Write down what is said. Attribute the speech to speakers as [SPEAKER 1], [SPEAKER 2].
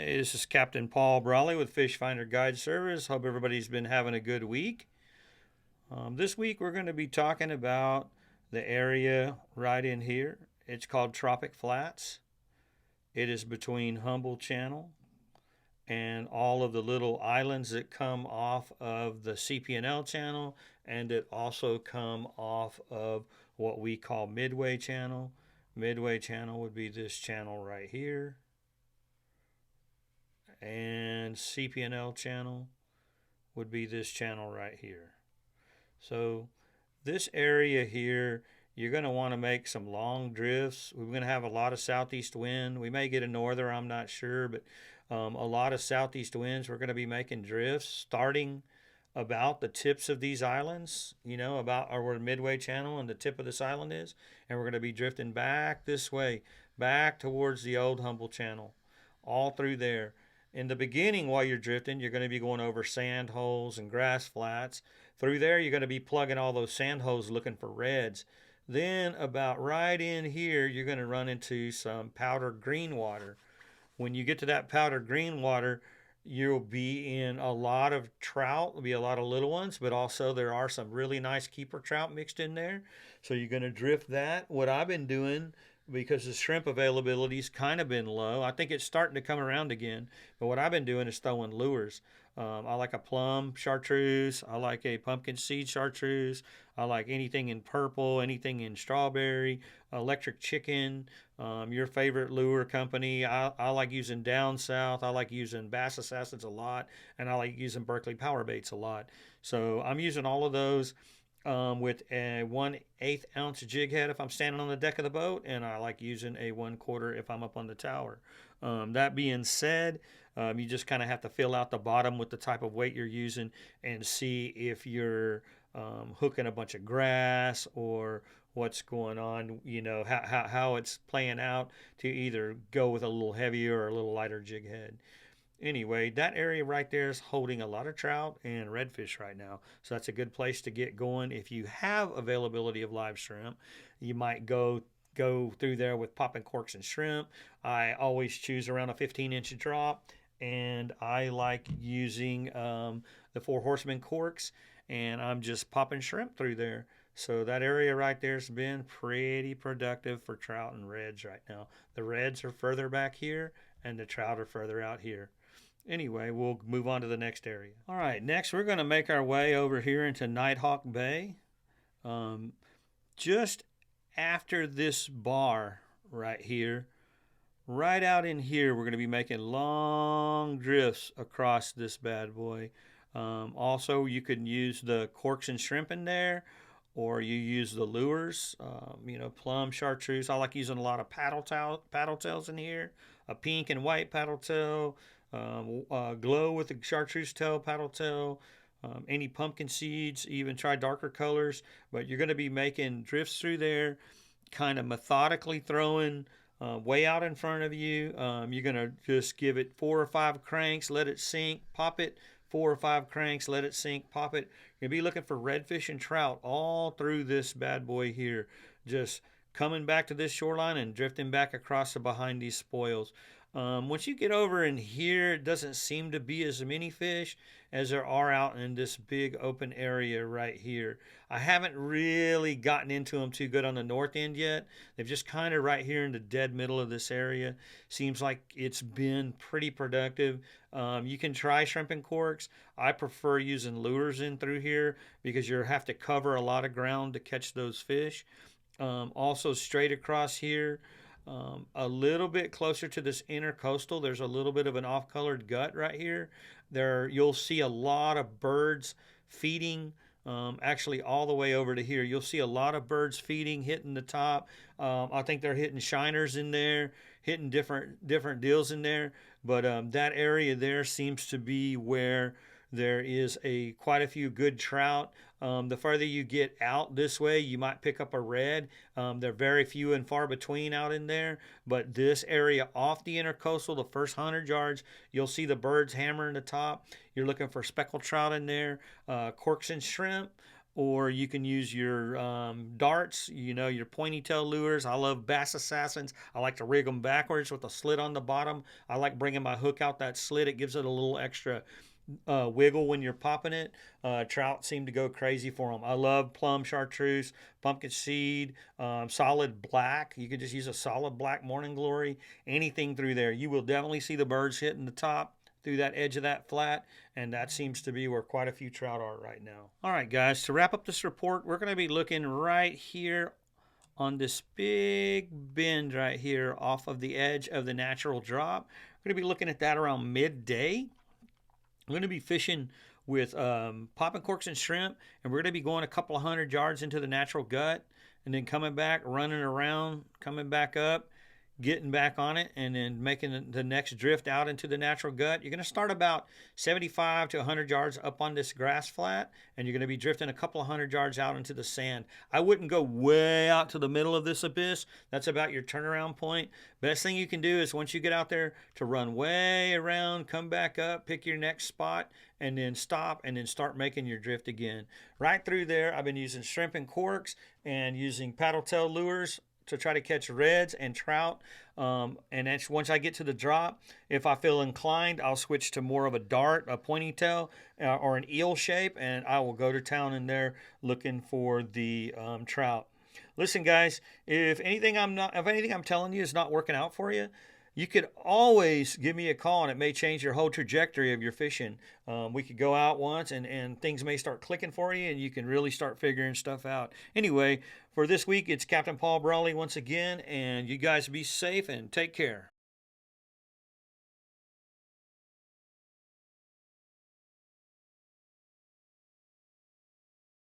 [SPEAKER 1] Hey, this is Captain Paul Brawley with Fish Finder Guide Service. Hope everybody's been having a good week. This week we're going to be talking about the area right in here. It's called Tropic Flats. It is between Humble Channel and all of the little islands that come off of the CP&L channel, and that also come off of what we call Midway Channel. Midway Channel would be this channel right here, and CP&L channel would be this channel right here. So this area here, you're going to want to make some long drifts. We're going to have a lot of southeast wind. We may get a norther, I'm not sure, but a lot of southeast winds. We're going to be making drifts starting about the tips of these islands, about where the Midway Channel and the tip of this island is. And we're going to be drifting back this way, back towards the old Humble Channel, all through there. In the beginning, while you're drifting, you're going to be going over sand holes and grass flats. Through there, you're going to be plugging all those sand holes looking for reds. Then, about right in here, you're going to run into some powdered green water. When you get to that powdered green water, you'll be in a lot of trout. There'll be a lot of little ones, but also there are some really nice keeper trout mixed in there. So you're going to drift that. What I've been doing, because the shrimp availability's kind of been low. I think it's starting to come around again. But what I've been doing is throwing lures. I like a plum chartreuse. I like a pumpkin seed chartreuse. I like anything in purple, anything in strawberry, electric chicken, your favorite lure company. I like using Down South. I like using Bass Assassins a lot. And I like using Berkeley Power Baits a lot. So I'm using all of those with a 1/8 ounce jig head if I'm standing on the deck of the boat, and I like using a 1/4 if I'm up on the tower. That being said, you just kind of have to fill out the bottom with the type of weight you're using and see if you're hooking a bunch of grass or what's going on, how it's playing out to either go with a little heavier or a little lighter jig head. Anyway, that area right there is holding a lot of trout and redfish right now. So that's a good place to get going. If you have availability of live shrimp, you might go through there with popping corks and shrimp. I always choose around a 15-inch drop, and I like using the Four Horsemen corks, and I'm just popping shrimp through there. So that area right there has been pretty productive for trout and reds right now. The reds are further back here, and the trout are further out here. Anyway, we'll move on to the next area. All right, next we're going to make our way over here into Nighthawk Bay. Just after this bar right here, right out in here, we're going to be making long drifts across this bad boy. Also, you can use the corks and shrimp in there, or you use the lures, plum, chartreuse. I like using a lot of paddle tails in here, a pink and white paddle tail, glow with the chartreuse tail, paddle tail, any pumpkin seeds, even try darker colors. But you're going to be making drifts through there, kind of methodically throwing way out in front of you. You're going to just give it 4 or 5 cranks, let it sink, pop it. 4 or 5 cranks, let it sink, pop it. You're going to be looking for redfish and trout all through this bad boy here. Just coming back to this shoreline and drifting back across the behind these spoils. Once you get over in here, it doesn't seem to be as many fish as there are out in this big open area right here. I haven't really gotten into them too good on the north end yet. They've just kind of right here in the dead middle of this area. Seems like it's been pretty productive. You can try shrimp and corks. I prefer using lures in through here because you have to cover a lot of ground to catch those fish. Also straight across here, a little bit closer to this intercoastal, there's a little bit of an off-colored gut right here. There, you'll see a lot of birds feeding. Actually, all the way over to here, you'll see a lot of birds feeding, hitting the top. I think they're hitting shiners in there, hitting different deals in there. But that area there seems to be where there is quite a few good trout. The farther you get out this way, you might pick up a red. They're very few and far between out in there. But this area off the intercoastal, the first 100 yards, you'll see the birds hammering the top. You're looking for speckled trout in there, corks and shrimp, or you can use your darts, your pointy tail lures. I love Bass Assassins. I like to rig them backwards with a slit on the bottom. I like bringing my hook out that slit. It gives it a little extra wiggle when you're popping it. Trout seem to go crazy for them. I love plum, chartreuse, pumpkin seed, solid black. You could just use a solid black morning glory, anything through there. You will definitely see the birds hitting the top through that edge of that flat, and that seems to be where quite a few trout are right now. All right, guys, to wrap up this report, we're going to be looking right here on this big bend right here off of the edge of the natural drop. We're going to be looking at that around midday. I'm going to be fishing with popping corks and shrimp, and we're going to be going a couple of 100 yards into the natural gut, and then coming back, running around, coming back up, getting back on it, and then making the next drift out into the natural gut. You're going to start about 75 to 100 yards up on this grass flat, and you're going to be drifting a couple of 100 yards out into the sand. I wouldn't go way out to the middle of this abyss. That's about your turnaround point. Best thing you can do is once you get out there to run way around, come back up, pick your next spot, and then stop, and then start making your drift again. Right through there, I've been using shrimp and corks and using paddle tail lures to try to catch reds and trout. And that's once I get to the drop, if I feel inclined, I'll switch to more of a dart, a pointy tail, or an eel shape, and I will go to town in there looking for the trout. Listen, guys, if anything I'm telling you is not working out for you, you could always give me a call, and it may change your whole trajectory of your fishing. We could go out once, and things may start clicking for you, and you can really start figuring stuff out. Anyway, for this week, it's Captain Paul Brawley once again, and you guys be safe and take care.